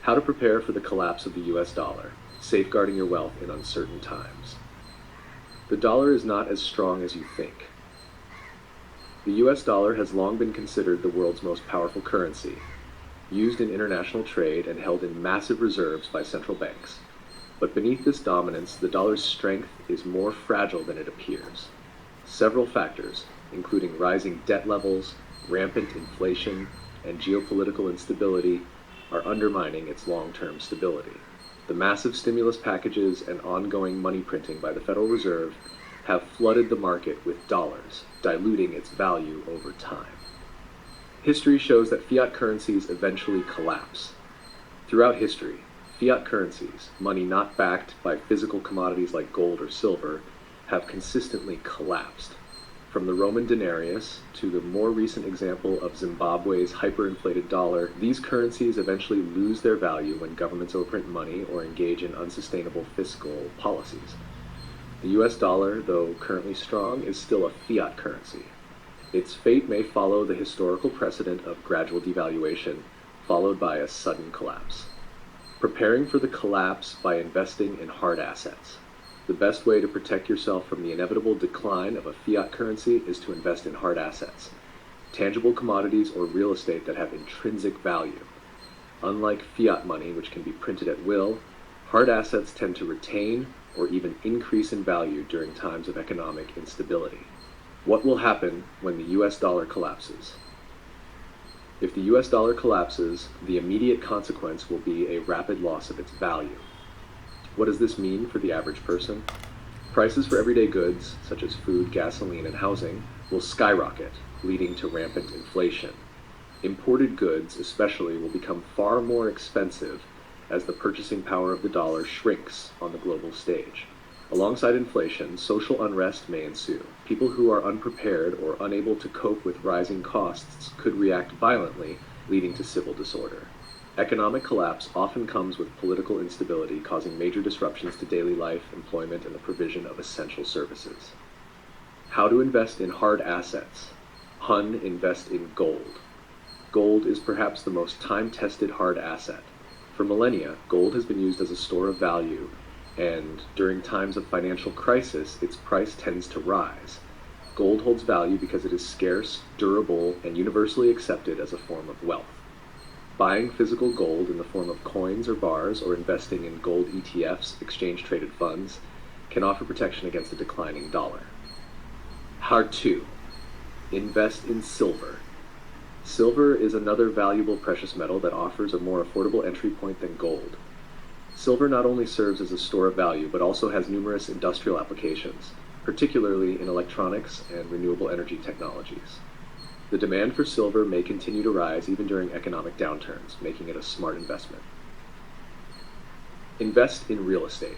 How to prepare for the collapse of the US dollar, safeguarding your wealth in uncertain times. The dollar is not as strong as you think. The US dollar has long been considered the world's most powerful currency, used in international trade and held in massive reserves by central banks. But beneath this dominance, the dollar's strength is more fragile than it appears. Several factors, including rising debt levels, rampant inflation, and geopolitical instability, are undermining its long-term stability. The massive stimulus packages and ongoing money printing by the Federal Reserve have flooded the market with dollars, diluting its value over time. History shows that fiat currencies eventually collapse. Throughout history, fiat currencies, money not backed by physical commodities like gold or silver, have consistently collapsed. From the Roman denarius to the more recent example of Zimbabwe's hyperinflated dollar, these currencies eventually lose their value when governments overprint money or engage in unsustainable fiscal policies. The US dollar, though currently strong, is still a fiat currency. Its fate may follow the historical precedent of gradual devaluation, followed by a sudden collapse. Preparing for the collapse by investing in hard assets. The best way to protect yourself from the inevitable decline of a fiat currency is to invest in hard assets, tangible commodities or real estate that have intrinsic value. Unlike fiat money, which can be printed at will, hard assets tend to retain or even increase in value during times of economic instability. What will happen when the US dollar collapses? If the US dollar collapses, the immediate consequence will be a rapid loss of its value. What does this mean for the average person? Prices for everyday goods, such as food, gasoline, and housing, will skyrocket, leading to rampant inflation. Imported goods, especially, will become far more expensive as the purchasing power of the dollar shrinks on the global stage. Alongside inflation, social unrest may ensue. People who are unprepared or unable to cope with rising costs could react violently, leading to civil disorder. Economic collapse often comes with political instability, causing major disruptions to daily life, employment, and the provision of essential services. How to invest in hard assets. HUN invest in gold. Gold is perhaps the most time-tested hard asset. For millennia, gold has been used as a store of value, and during times of financial crisis, its price tends to rise. Gold holds value because it is scarce, durable, and universally accepted as a form of wealth. Buying physical gold in the form of coins or bars or investing in gold ETFs, exchange-traded funds, can offer protection against a declining dollar. How to invest in silver. Silver is another valuable precious metal that offers a more affordable entry point than gold. Silver not only serves as a store of value, but also has numerous industrial applications, particularly in electronics and renewable energy technologies. The demand for silver may continue to rise even during economic downturns, making it a smart investment. Invest in real estate.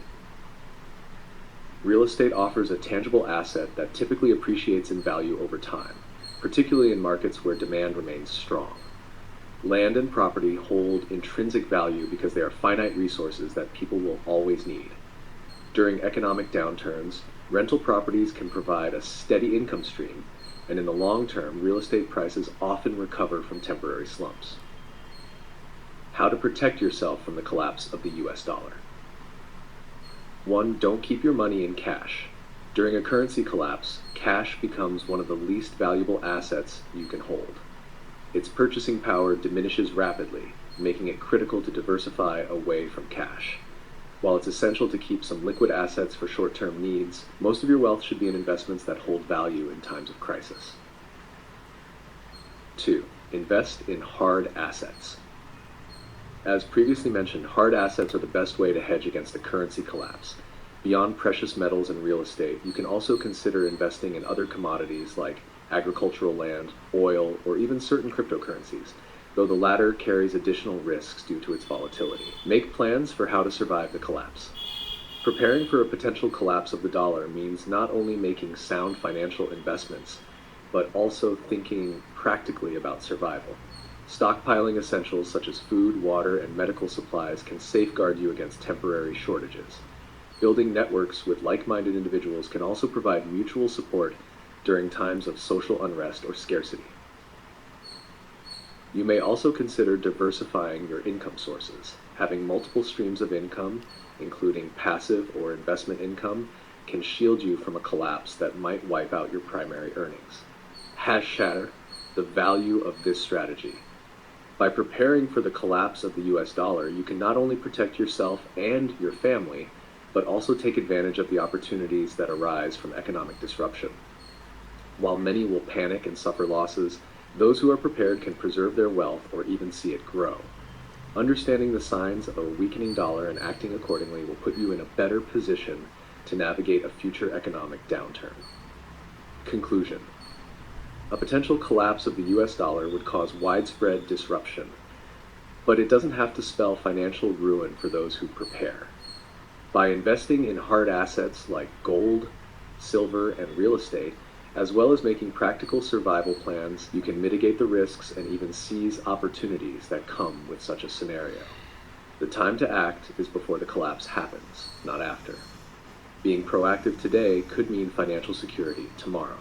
Real estate offers a tangible asset that typically appreciates in value over time, particularly in markets where demand remains strong. Land and property hold intrinsic value because they are finite resources that people will always need. During economic downturns, rental properties can provide a steady income stream, and in the long term, real estate prices often recover from temporary slumps. How to protect yourself from the collapse of the US dollar. 1. Don't keep your money in cash. During a currency collapse, cash becomes one of the least valuable assets you can hold. Its purchasing power diminishes rapidly, making it critical to diversify away from cash. While it's essential to keep some liquid assets for short-term needs, most of your wealth should be in investments that hold value in times of crisis. 2. Invest in hard assets. As previously mentioned, hard assets are the best way to hedge against a currency collapse. Beyond precious metals and real estate, you can also consider investing in other commodities like agricultural land, oil, or even certain cryptocurrencies, though the latter carries additional risks due to its volatility. Make plans for how to survive the collapse. Preparing for a potential collapse of the dollar means not only making sound financial investments, but also thinking practically about survival. Stockpiling essentials such as food, water, and medical supplies can safeguard you against temporary shortages. Building networks with like-minded individuals can also provide mutual support during times of social unrest or scarcity. You may also consider diversifying your income sources. Having multiple streams of income, including passive or investment income, can shield you from a collapse that might wipe out your primary earnings. Hash shatter, the value of this strategy. By preparing for the collapse of the US dollar, you can not only protect yourself and your family, but also take advantage of the opportunities that arise from economic disruption. While many will panic and suffer losses, those who are prepared can preserve their wealth or even see it grow. Understanding the signs of a weakening dollar and acting accordingly will put you in a better position to navigate a future economic downturn. Conclusion. A potential collapse of the US dollar would cause widespread disruption, but it doesn't have to spell financial ruin for those who prepare. By investing in hard assets like gold, silver, and real estate, as well as making practical survival plans, you can mitigate the risks and even seize opportunities that come with such a scenario. The time to act is before the collapse happens, not after. Being proactive today could mean financial security tomorrow.